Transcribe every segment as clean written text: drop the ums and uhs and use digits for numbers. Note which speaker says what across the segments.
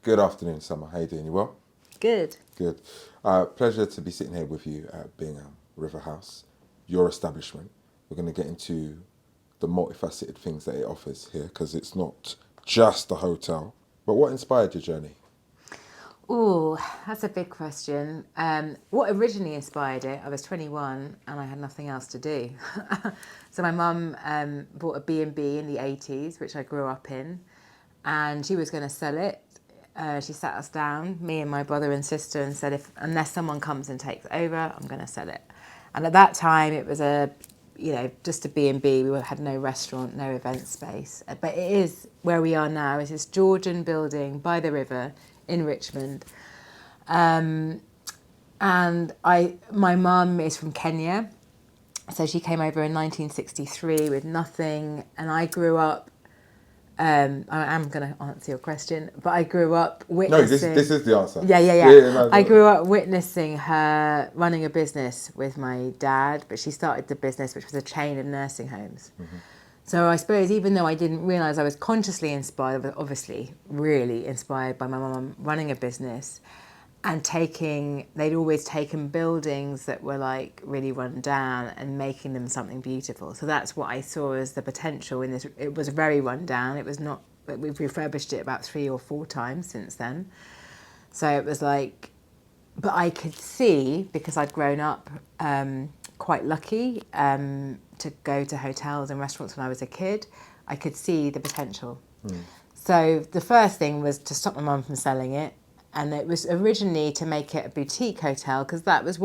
Speaker 1: Good afternoon, Sama. How you doing? You well?
Speaker 2: Good.
Speaker 1: Good. Pleasure to be sitting here with you at Bingham Riverhouse, your establishment. We're going to get into the multifaceted things that it offers here because it's not just a hotel. But what inspired your journey?
Speaker 2: Oh, that's a big question. What originally inspired it, I was 21 and I had nothing else to do. So my mum bought a B&B in the 80s, which I grew up in, and she was going to sell it. She sat us down, me and my brother and sister, and said, unless someone comes and takes over, I'm going to sell it. And at that time, it was just a B&B. We had no restaurant, no event space. But it is where we are now. It's this Georgian building by the river in Richmond. And my mum is from Kenya. So she came over in 1963 with nothing. And I grew up, I am going to answer your question, but I grew up witnessing...
Speaker 1: No, this is the answer.
Speaker 2: Yeah. I grew up witnessing her running a business with my dad, but she started the business, which was a chain of nursing homes. Mm-hmm. So I suppose even though I didn't realise I was consciously inspired, I was obviously really inspired by my mum running a business and they'd always taken buildings that were like really run down and making them something beautiful. So that's what I saw as the potential in this. It was very run down. It was not, we've refurbished it about 3 or 4 times since then. So it was like, but I could see, because I'd grown up quite lucky to go to hotels and restaurants when I was a kid, I could see the potential. So the first thing was to stop my mum from selling it. And it was originally to make it a boutique hotel, because that was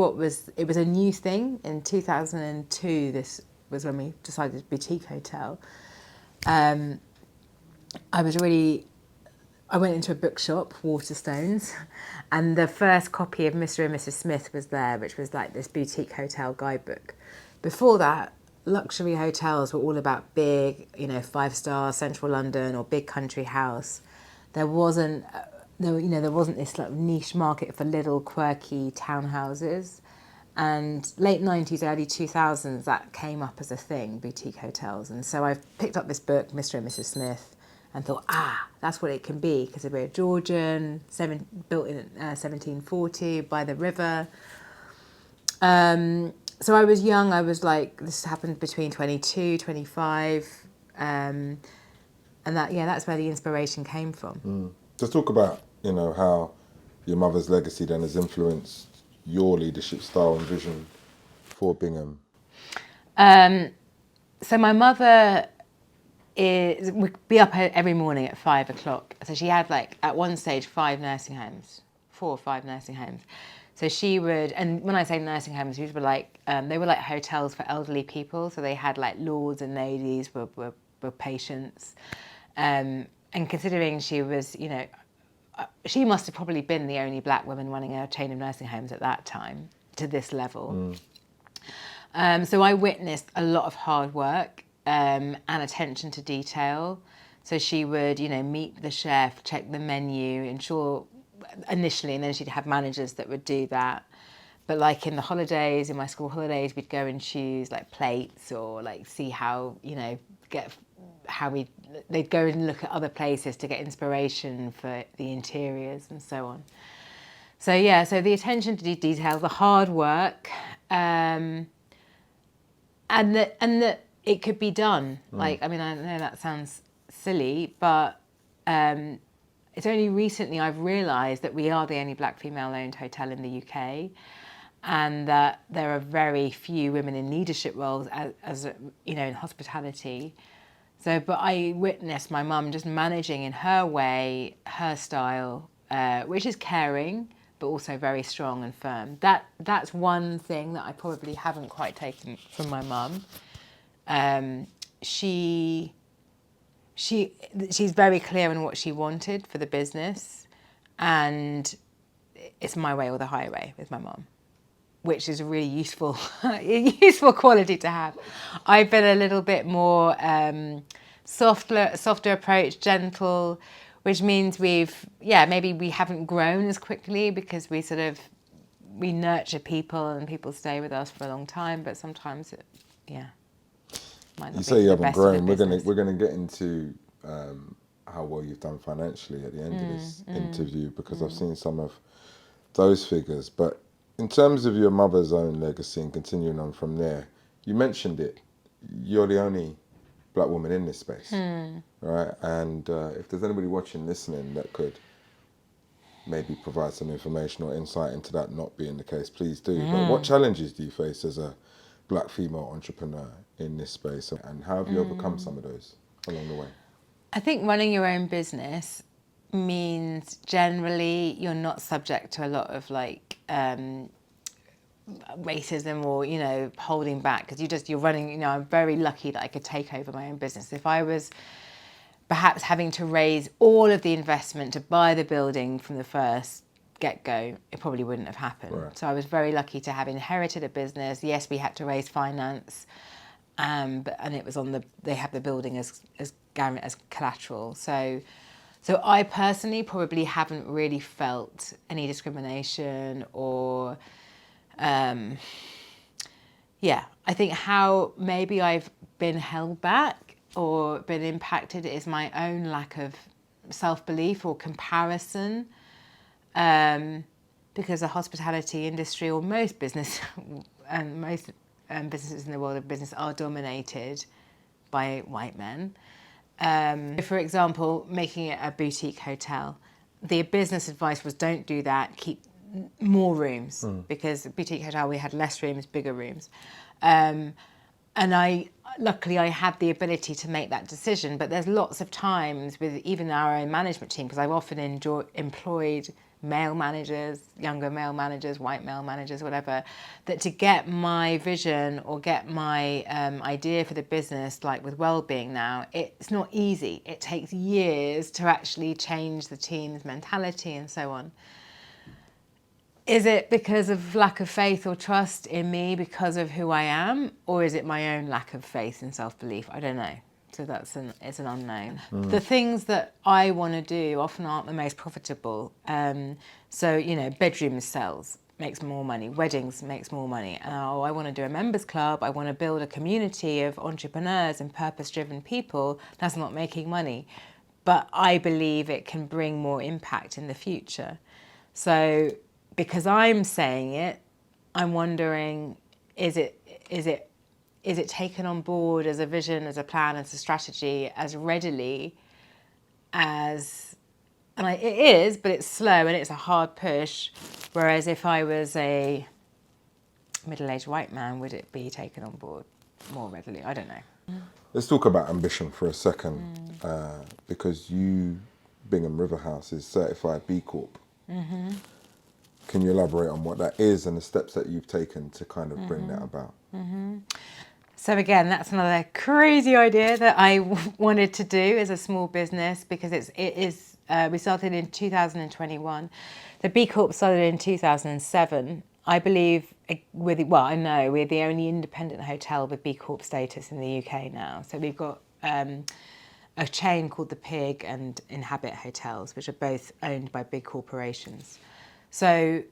Speaker 2: it was a new thing. In 2002, this was when we decided boutique hotel. I went into a bookshop, Waterstones, and the first copy of Mr. and Mrs. Smith was there, which was like this boutique hotel guidebook. Before that, luxury hotels were all about big, 5-star central London or big country house. There wasn't this like niche market for little quirky townhouses. And late 90s, early 2000s, that came up as a thing, boutique hotels. And so I picked up this book, Mr. and Mrs. Smith, and thought, that's what it can be, because we're Georgian, built in 1740 by the river. So I was young. I was like, this happened between 22, 25. And that's where the inspiration came from.
Speaker 1: Just talk about, how your mother's legacy then has influenced your leadership style and vision for Bingham.
Speaker 2: So my mother would be up every morning at 5 o'clock. So she had at one stage 4 or 5 nursing homes. So she would, and when I say nursing homes, these were they were like hotels for elderly people. So they had lords and ladies were patients. And considering she was, she must have probably been the only black woman running a chain of nursing homes at that time to this level. So I witnessed a lot of hard work and attention to detail. So she would, meet the chef, check the menu, ensure initially, and then she'd have managers that would do that. But in the holidays, in my school holidays, we'd go and choose plates or see how, they'd go and look at other places to get inspiration for the interiors and so on. So so the attention to detail, the hard work, and that it could be done. I know that sounds silly, but it's only recently I've realised that we are the only black female-owned hotel in the UK, and that there are very few women in leadership roles as in hospitality. So, but I witnessed my mum just managing in her way, her style, which is caring, but also very strong and firm. That's one thing that I probably haven't quite taken from my mum. She's very clear on what she wanted for the business, and it's my way or the highway with my mum, which is a really useful quality to have. I've been a little bit more softer approach, gentle, which means maybe we haven't grown as quickly because we nurture people and people stay with us for a long time, but sometimes might not
Speaker 1: you say
Speaker 2: be
Speaker 1: you
Speaker 2: the
Speaker 1: haven't
Speaker 2: best of the
Speaker 1: grown.
Speaker 2: business.
Speaker 1: We're gonna get into how well you've done financially at the end of this interview, because I've seen some of those figures. But in terms of your mother's own legacy and continuing on from there, you mentioned it. You're the only black woman in this space, right? And if there's anybody watching, listening that could maybe provide some information or insight into that not being the case, please do. But what challenges do you face as a black female entrepreneur in this space, and how have you overcome some of those along the way?
Speaker 2: I think running your own business means generally you're not subject to a lot of like racism or, you know, holding back, because you're running, you know, I'm very lucky that I could take over my own business. If I was perhaps having to raise all of the investment to buy the building from the first get-go, it probably wouldn't have happened.
Speaker 1: Right.
Speaker 2: So I was very lucky to have inherited a business. Yes, we had to raise finance, and it was they have the building as collateral. So I personally probably haven't really felt any discrimination or, I think how maybe I've been held back or been impacted is my own lack of self-belief or comparison, because the hospitality industry, or most business and most businesses in the world of business, are dominated by white men. For example, making it a boutique hotel, the business advice was don't do that, keep more rooms, because boutique hotel, we had less rooms, bigger rooms. And luckily I had the ability to make that decision, but there's lots of times with even our own management team, because I've often employed male managers, younger male managers, white male managers, whatever, that to get my vision or get my idea for the business, like with wellbeing now, it's not easy. It takes years to actually change the team's mentality and so on. Is it because of lack of faith or trust in me because of who I am, or is it my own lack of faith and self-belief? I don't know. So it's an unknown. The things that I want to do often aren't the most profitable. So, you know, bedroom sales makes more money, weddings makes more money. Oh, I want to do a members club. I want to build a community of entrepreneurs and purpose-driven people. That's not making money. But I believe it can bring more impact in the future. So because I'm saying it, I'm wondering, is it taken on board as a vision, as a plan, as a strategy, as readily as, it is, but it's slow and it's a hard push. Whereas if I was a middle-aged white man, would it be taken on board more readily? I don't know.
Speaker 1: Let's talk about ambition for a second, because Bingham Riverhouse is certified B Corp. Can you elaborate on what that is and the steps that you've taken to kind of bring that about?
Speaker 2: So again, that's another crazy idea that I wanted to do as a small business, because we started in 2021. The B Corp started in 2007. I believe we're the only independent hotel with B Corp status in the UK now. So we've got a chain called The Pig and Inhabit Hotels, which are both owned by big corporations. So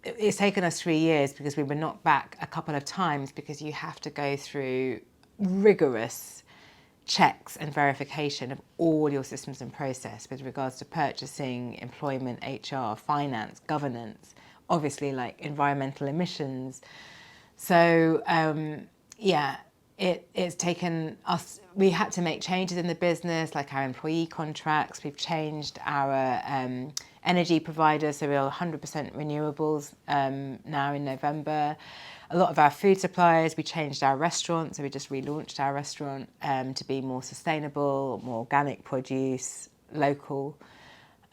Speaker 2: it's taken us 3 years because we were knocked back a couple of times, because you have to go through rigorous checks and verification of all your systems and process with regards to purchasing, employment, HR, finance, governance, obviously like environmental emissions. So it's taken us, we had to make changes in the business, like our employee contracts. We've changed our energy provider, so we're 100% renewables now in November. A lot of our food suppliers, we changed our restaurant, so we just relaunched our restaurant to be more sustainable, more organic produce, local.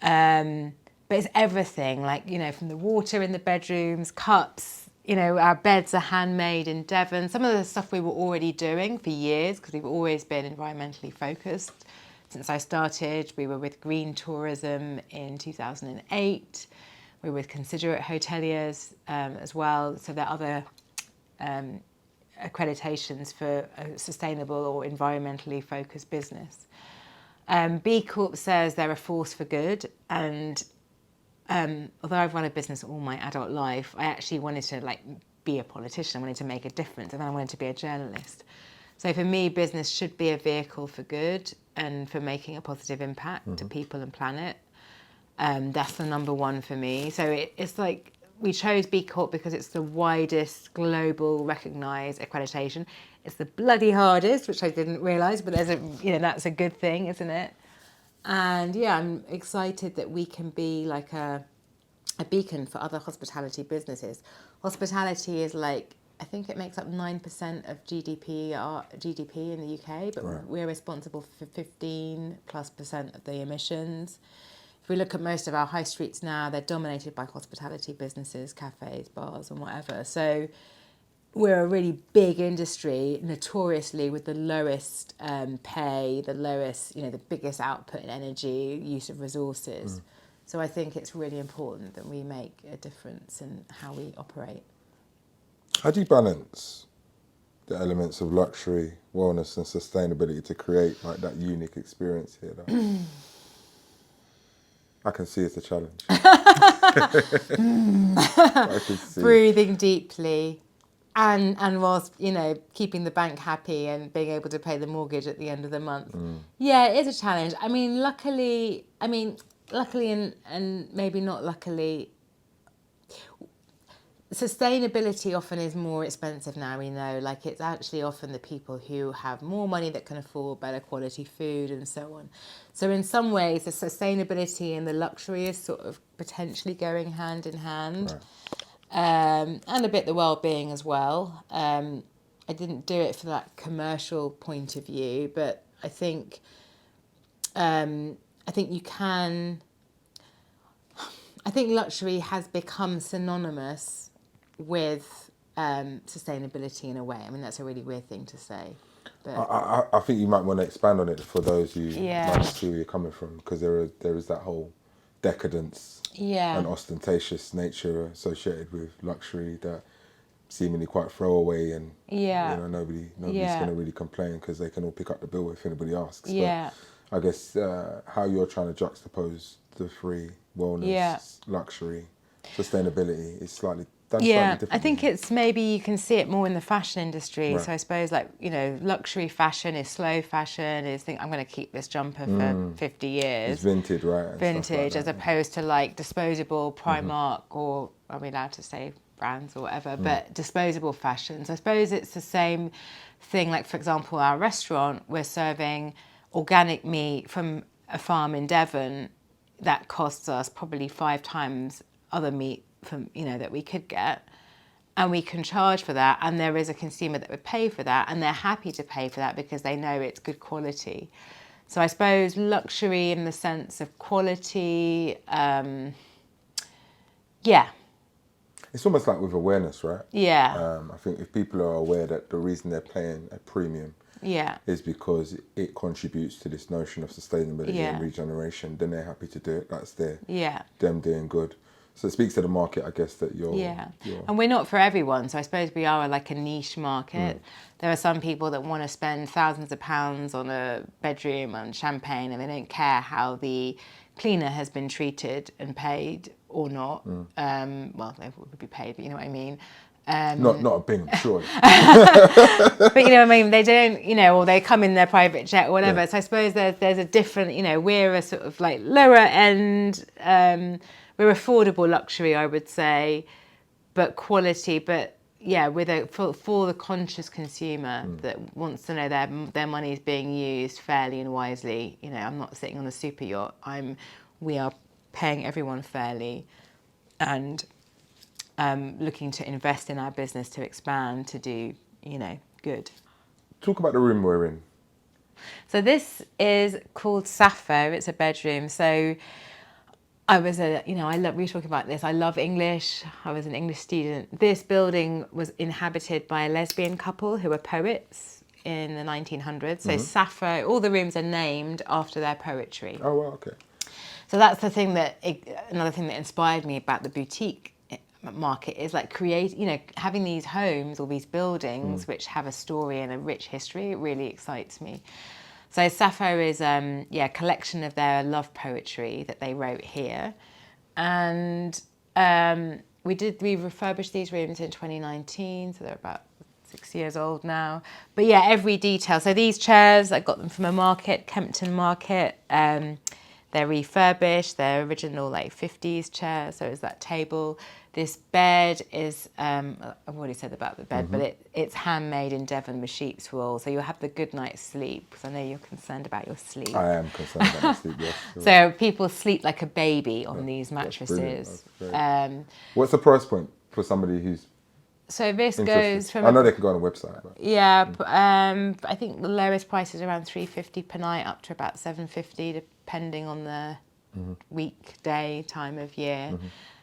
Speaker 2: But it's everything, like, you know, from the water in the bedrooms, cups, you know, our beds are handmade in Devon. Some of the stuff we were already doing for years, because we've always been environmentally focused. Since I started, we were with Green Tourism in 2008. We were with Considerate Hoteliers as well. So there are other accreditations for a sustainable or environmentally focused business. B Corp says they're a force for good, and although I've run a business all my adult life, I actually wanted to be a politician. I wanted to make a difference, and then I wanted to be a journalist. So for me, business should be a vehicle for good and for making a positive impact to people and planet. That's the number one for me. So it's like we chose B Corp because it's the widest global recognised accreditation. It's the bloody hardest, which I didn't realise, but that's a good thing, isn't it? And yeah, I'm excited that we can be like a beacon for other hospitality businesses. Hospitality is like, I think it makes up 9% of GDP in the UK, but we're responsible for 15+% of the emissions. If we look at most of our high streets now, they're dominated by hospitality businesses, cafes, bars, and whatever. So we're a really big industry, notoriously with the lowest pay, the lowest, the biggest output in energy, use of resources. So I think it's really important that we make a difference in how we operate.
Speaker 1: How do you balance the elements of luxury, wellness, and sustainability to create like that unique experience here? I can see it's a challenge. I can see.
Speaker 2: Breathing deeply. And whilst, keeping the bank happy and being able to pay the mortgage at the end of the month. Yeah, it is a challenge. I mean, luckily and maybe not luckily, sustainability often is more expensive now, we know. Like, it's actually often the people who have more money that can afford better quality food and so on. So in some ways, the sustainability and the luxury is sort of potentially going hand in hand.
Speaker 1: Right.
Speaker 2: And a bit the well-being as well. I didn't do it for that commercial point of view, but I think you can. I think luxury has become synonymous with sustainability in a way. I mean, that's a really weird thing to say. But
Speaker 1: I think you might want to expand on it for those who
Speaker 2: Yeah.
Speaker 1: might see where you're coming from, because there is that whole decadence and ostentatious nature associated with luxury that seemingly quite throwaway, and nobody's going to really complain because they can all pick up the bill if anybody asks.
Speaker 2: Yeah.
Speaker 1: But I guess how you're trying to juxtapose the three, wellness, luxury, sustainability, is slightly different.
Speaker 2: I think it's maybe you can see it more in the fashion industry.
Speaker 1: Right.
Speaker 2: So I suppose luxury fashion is slow fashion, is I'm going to keep this jumper for 50 years.
Speaker 1: It's vintage, right?
Speaker 2: Vintage, as opposed to like disposable Primark or, are we allowed to say brands or whatever, but disposable fashion. So I suppose it's the same thing. Like, for example, our restaurant, we're serving organic meat from a farm in Devon that costs us probably 5 times other meat from that we could get, and we can charge for that, and there is a consumer that would pay for that, and they're happy to pay for that because they know it's good quality. So I suppose luxury in the sense of quality,
Speaker 1: It's almost like with awareness, right?
Speaker 2: Yeah.
Speaker 1: I think if people are aware that the reason they're paying a premium is because it contributes to this notion of sustainability and regeneration, then they're happy to do it. That's them doing good. So it speaks to the market, I guess, that you're...
Speaker 2: And we're not for everyone. So I suppose we are like a niche market. There are some people that want to spend thousands of pounds on a bedroom on champagne, and they don't care how the cleaner has been treated and paid or not. Well, they would be paid, but you know what I mean.
Speaker 1: Not a Bingham, surely.
Speaker 2: But you know what I mean, they don't, or they come in their private jet or whatever. So I suppose there's a different, we're a sort of like lower end, we're affordable luxury, I would say, but quality, but with for the conscious consumer that wants to know their money is being used fairly and wisely. I'm not sitting on a super yacht. We are paying everyone fairly, and looking to invest in our business to expand, to do, good.
Speaker 1: Talk about the room we're in.
Speaker 2: So this is called Sappho. It's a bedroom. So I was we were talking about this. I love English. I was an English student. This building was inhabited by a lesbian couple who were poets in the 1900s. So Sappho, all the rooms are named after their poetry.
Speaker 1: Oh, well, okay.
Speaker 2: So that's the thing another thing that inspired me about the boutique market is like having these homes or these buildings which have a story and a rich history. It really excites me. So Sappho is a collection of their love poetry that they wrote here, and we refurbished these rooms in 2019. So they're about 6 years old now. But yeah, every detail. So these chairs, I got them from a market, Kempton Market. They're refurbished. They're original like 50s chairs. So it's that table. This bed is, I've already said about the bed, but it's handmade in Devon with sheep's wool. So you'll have the good night's sleep, because I know you're concerned about your sleep.
Speaker 1: I am concerned about my sleep, yes.
Speaker 2: So people sleep like a baby on these mattresses.
Speaker 1: What's the price point for somebody who's
Speaker 2: So this
Speaker 1: interested?
Speaker 2: goes from...
Speaker 1: I know they can go on the website. But.
Speaker 2: Yeah, I think the lowest price is around $350 per night, up to about $750, depending on the weekday, time of year.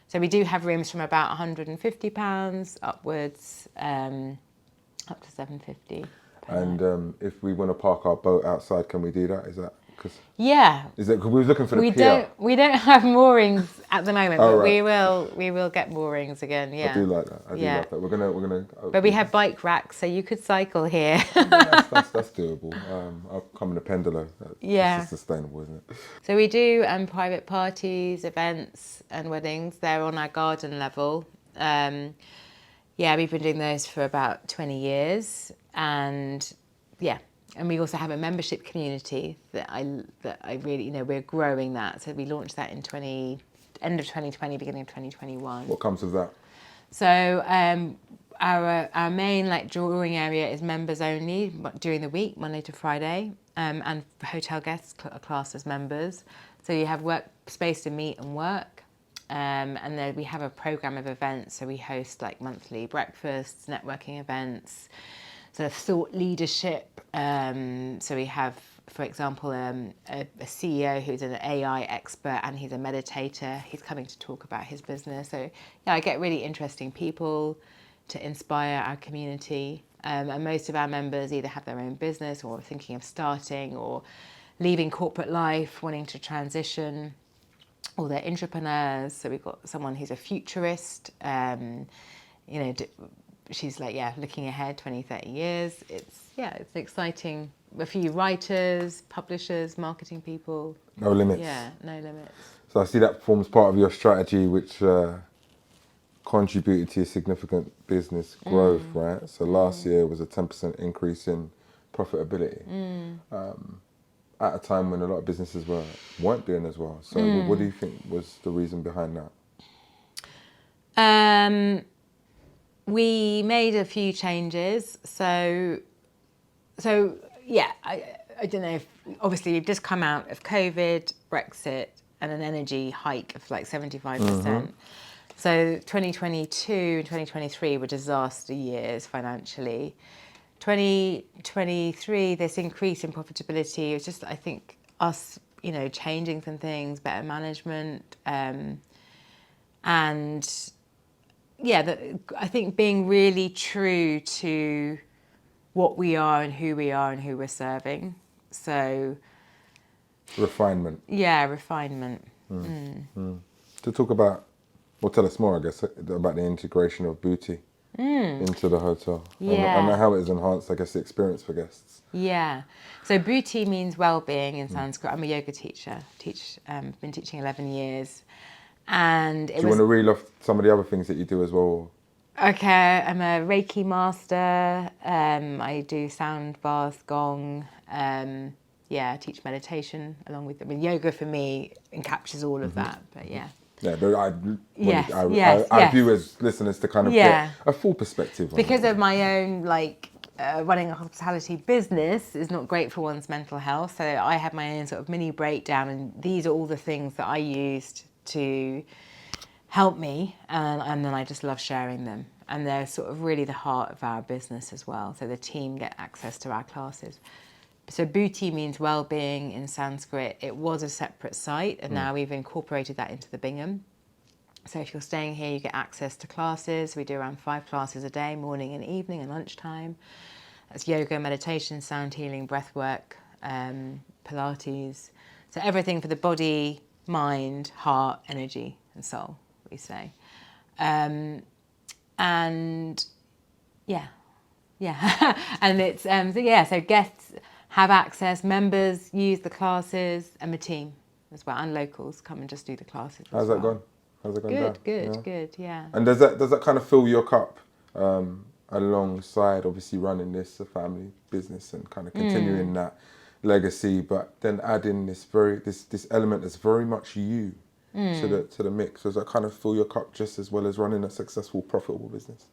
Speaker 2: So we do have rooms from about £150 upwards, up to $750.
Speaker 1: And if we want to park our boat outside, can we do that? Is that because?
Speaker 2: Yeah.
Speaker 1: Is that because we were looking for the pier?
Speaker 2: We don't have moorings at the moment, but
Speaker 1: right.
Speaker 2: we will get moorings again. Yeah.
Speaker 1: I do like that. I do like that. We're gonna.
Speaker 2: But we have bike racks, so you could cycle here.
Speaker 1: That's doable. I'll come in a pendulum. That's sustainable, isn't it?
Speaker 2: So we do private parties, events, and weddings. They're on our garden level. We've been doing those for about 20 years, and we also have a membership community that I really, we're growing that. So we launched that in end of 2020, beginning of 2021.
Speaker 1: What comes with that?
Speaker 2: So our main drawing area is members only during the week, Monday to Friday, and hotel guests are classed as members. So you have workspace to meet and work. And then we have a program of events. So we host monthly breakfasts, networking events, sort of thought leadership. So we have, for example, a CEO who's an AI expert and he's a meditator. He's coming to talk about his business. So I get really interesting people to inspire our community. And most of our members either have their own business or are thinking of starting or leaving corporate life, wanting to transition, or they're entrepreneurs. So we've got someone who's a futurist, she's looking ahead 20, 30 years. It's exciting. A few writers, publishers, marketing people.
Speaker 1: No limits.
Speaker 2: Yeah, no limits.
Speaker 1: So I see that forms part of your strategy, which contributed to your significant business growth, right? So last year was a 10% increase in profitability. At a time when a lot of businesses weren't doing as well. So what do you think was the reason behind that?
Speaker 2: We made a few changes. So I don't know if, obviously we've just come out of COVID, Brexit, and an energy hike of 75%. So 2022 and 2023 were disaster years financially. 2023, this increase in profitability was just, I think, us, changing some things, better management, I think being really true to what we are and who we're serving. So
Speaker 1: Refinement.
Speaker 2: Yeah, refinement.
Speaker 1: To talk about, tell us more, I guess, about the integration of Booty into the hotel. And how it has enhanced, I guess, the experience for guests.
Speaker 2: Yeah. So Booty means well-being in Sanskrit. I'm a yoga teacher. Been teaching 11 years. And
Speaker 1: do you want to reel off some of the other things that you do as well?
Speaker 2: Okay, I'm a Reiki master. I do sound bath, gong. I teach meditation along with yoga for me encaptures all of that. But yeah.
Speaker 1: Yeah, but I view as listeners to kind of get a full perspective on
Speaker 2: because of my own running a hospitality business is not great for one's mental health. So I have my own sort of mini breakdown, and these are all the things that I used to help me, and then I just love sharing them. And they're sort of really the heart of our business as well. So the team get access to our classes. So Booty means well-being in Sanskrit. It was a separate site, and now we've incorporated that into the Bingham. So if you're staying here, you get access to classes. We do around 5 classes a day, morning and evening and lunchtime. That's yoga, meditation, sound healing, breath work, Pilates. So everything for the body, mind, heart, energy, and soul, we say. And it's, so guests have access, members use the classes, and the team as well, and locals come and just do the classes.
Speaker 1: How's that gone? How's it going down?
Speaker 2: Good, yeah.
Speaker 1: And does that kind of fill your cup? I alongside obviously running this a family business and kind of continuing that legacy, but then adding this element that's very much you to the mix? Does that kind of fill your cup just as well as running a successful, profitable business?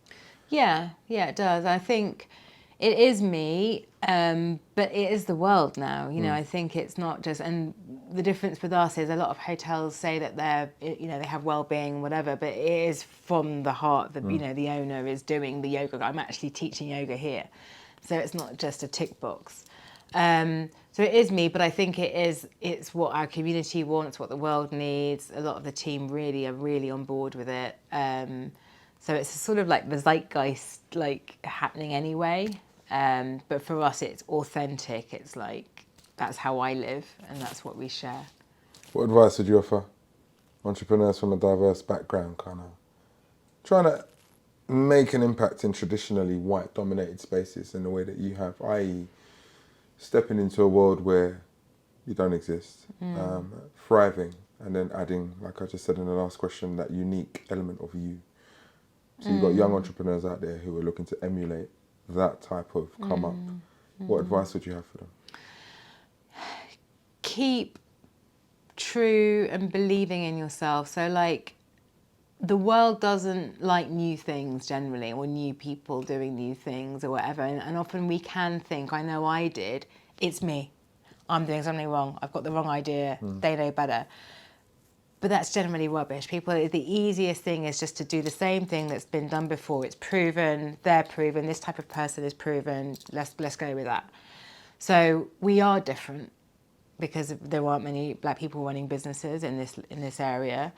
Speaker 2: Yeah, it does. I think it is me, but it is the world now. You know, I think it's not just, and the difference with us is a lot of hotels say that they have well-being, whatever, but it is from the heart that, the owner is doing the yoga. I'm actually teaching yoga here. So it's not just a tick box. So it is me, but I think it's what our community wants, what the world needs. A lot of the team are really on board with it. So it's sort of like the zeitgeist happening anyway. But for us, it's authentic. It's like, that's how I live and that's what we share.
Speaker 1: What advice would you offer entrepreneurs from a diverse background, kind of trying to make an impact in traditionally white-dominated spaces in the way that you have, i.e. stepping into a world where you don't exist, thriving, and then adding, like I just said in the last question, that unique element of you. So you've got young entrepreneurs out there who are looking to emulate that type of come up. What advice would you have for them?
Speaker 2: Keep true and believing in yourself. So the world doesn't like new things generally, or new people doing new things or whatever. And often we can think, I know I did, it's me. I'm doing something wrong. I've got the wrong idea. They know better. But that's generally rubbish. The easiest thing is just to do the same thing that's been done before. It's proven, they're proven, this type of person is proven. Let's go with that. So we are different because there aren't many black people running businesses in this area.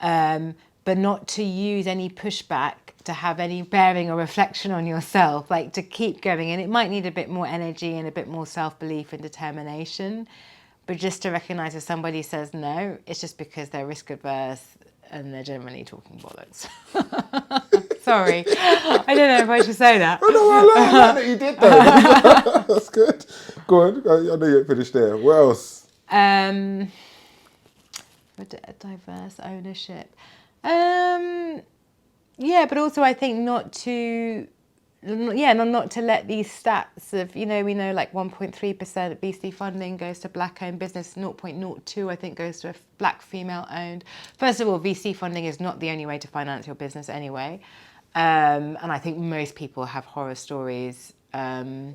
Speaker 2: But not to use any pushback to have any bearing or reflection on yourself, to keep going. And it might need a bit more energy and a bit more self-belief and determination. But just to recognise if somebody says no, it's just because they're risk averse and they're generally talking bollocks. Sorry, I don't know if I should say that.
Speaker 1: Oh, no, I like that you did though. That's good. Go on, I know you're finished there. What else?
Speaker 2: Diverse ownership. Yeah, but also I think not to let these stats of, we know 1.3% of VC funding goes to black-owned business, 0.02 I think goes to a black female-owned. First of all, VC funding is not the only way to finance your business anyway. And I think most people have horror stories in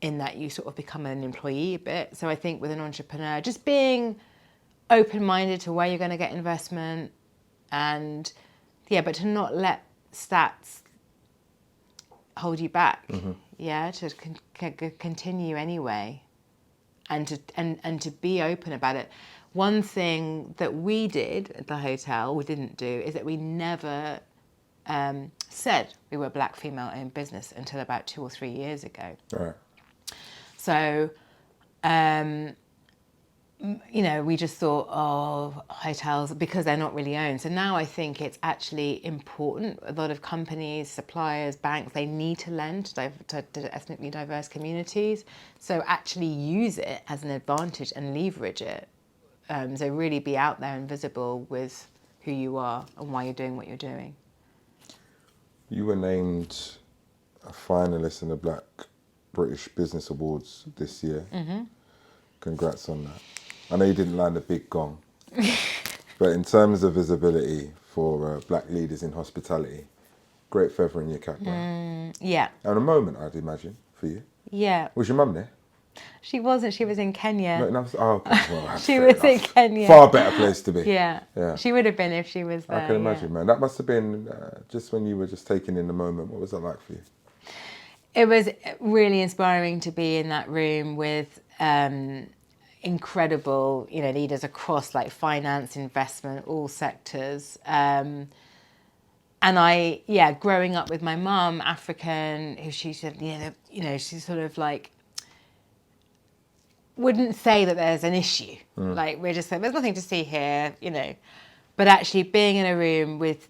Speaker 2: that you sort of become an employee a bit. So I think with an entrepreneur, just being open-minded to where you're going to get investment and, but to not let stats hold you back, to continue anyway, and to be open about it. One thing that we did at the hotel, we didn't do, is that we never said we were a black female-owned business until about 2 or 3 years ago.
Speaker 1: Right.
Speaker 2: So, we just thought, hotels, because they're not really owned. So now I think it's actually important. A lot of companies, suppliers, banks, they need to lend to ethnically diverse communities. So actually use it as an advantage and leverage it. So really be out there and visible with who you are and why you're doing what you're doing.
Speaker 1: You were named a finalist in the Black British Business Awards this year. Congrats on that. I know you didn't land a big gong, but in terms of visibility for black leaders in hospitality, great feather in your cap, right?
Speaker 2: Yeah.
Speaker 1: And a moment, I'd imagine, for you.
Speaker 2: Yeah.
Speaker 1: Was your mum there?
Speaker 2: She wasn't. She was in Kenya.
Speaker 1: Okay. Well,
Speaker 2: she was in Kenya.
Speaker 1: Far better place to be.
Speaker 2: Yeah. She would have been if she was there.
Speaker 1: I can imagine, man. That must have been just when you were just taking in the moment. What was that like for you?
Speaker 2: It was really inspiring to be in that room with incredible, leaders across finance, investment, all sectors. And growing up with my mum, African, who she said, she's sort of wouldn't say that there's an issue. We're just saying, there's nothing to see here, But actually being in a room with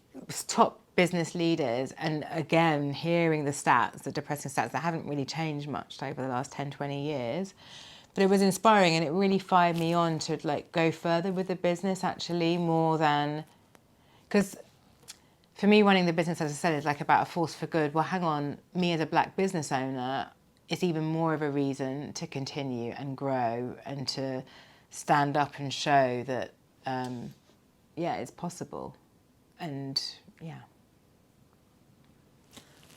Speaker 2: top business leaders and again, hearing the stats, the depressing stats that haven't really changed much over the last 10, 20 years. But it was inspiring and it really fired me on to go further with the business actually more than, because for me, running the business, as I said, is like about a force for good. Well, hang on, me as a black business owner, it's even more of a reason to continue and grow and to stand up and show that, yeah, it's possible. And yeah.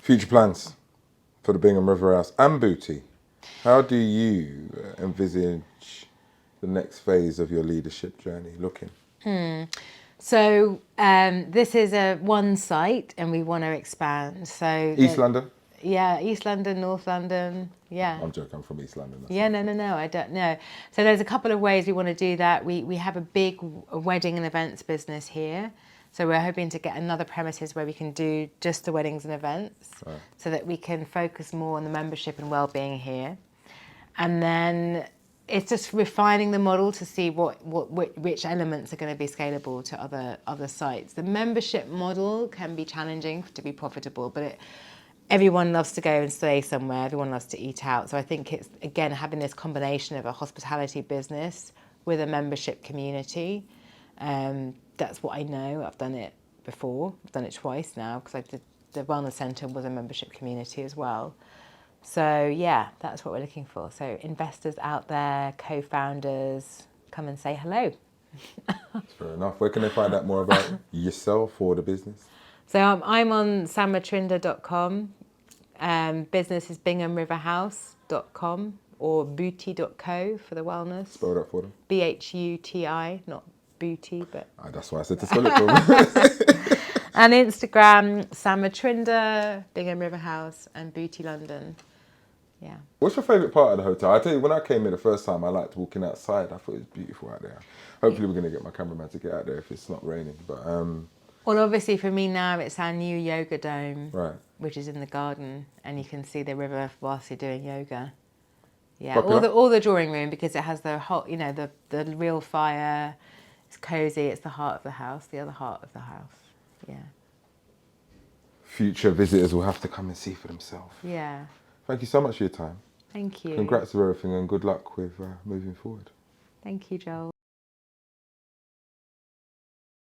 Speaker 1: Future plans for the Bingham Riverhouse and Booty. How do you envisage the next phase of your leadership journey looking?
Speaker 2: So this is one site, and we want to expand. So
Speaker 1: East London?
Speaker 2: Yeah, East London, North London. Yeah.
Speaker 1: I'm joking. I'm from East London.
Speaker 2: Yeah, no, I don't know. So there's a couple of ways we want to do that. We have a big wedding and events business here. So we're hoping to get another premises where we can do just the weddings and events,
Speaker 1: Right.
Speaker 2: so that we can focus more on the membership and well-being here. And then it's just refining the model to see which elements are going to be scalable to other sites. The membership model can be challenging to be profitable, but everyone loves to go and stay somewhere. Everyone loves to eat out. So I think it's, again, having this combination of a hospitality business with a membership community. That's what I know. I've done it before. I've done it twice now, because I did the wellness centre was a membership community as well. So yeah, that's what we're looking for. So investors out there, co-founders, come and say hello.
Speaker 1: Fair enough. Where can they find out more about yourself or the business?
Speaker 2: So I'm on samatrinder.com. Business is binghamriverhouse.com or booty.co for the wellness.
Speaker 1: Spell that for them.
Speaker 2: BHUTI, not booty, but...
Speaker 1: That's why I said to spell it for them.
Speaker 2: And Instagram, Sama Trinder, Bingham Riverhouse, and Booty London. Yeah.
Speaker 1: What's your favourite part of the hotel? I tell you, when I came here the first time, I liked walking outside. I thought it was beautiful out there. Hopefully we're going to get my cameraman to get out there if it's not raining. But
Speaker 2: Well, obviously for me now, it's our new yoga dome,
Speaker 1: right.
Speaker 2: which is in the garden, and you can see the river whilst you're doing yoga. Yeah,
Speaker 1: Popular?
Speaker 2: all the drawing room, because it has the hot, the real fire. It's cosy. It's the heart of the house, the other heart of the house. Yeah.
Speaker 1: Future visitors will have to come and see for themselves.
Speaker 2: Yeah.
Speaker 1: Thank you so much for your time.
Speaker 2: Thank you.
Speaker 1: Congrats with everything and good luck with moving forward.
Speaker 2: Thank you, Joel.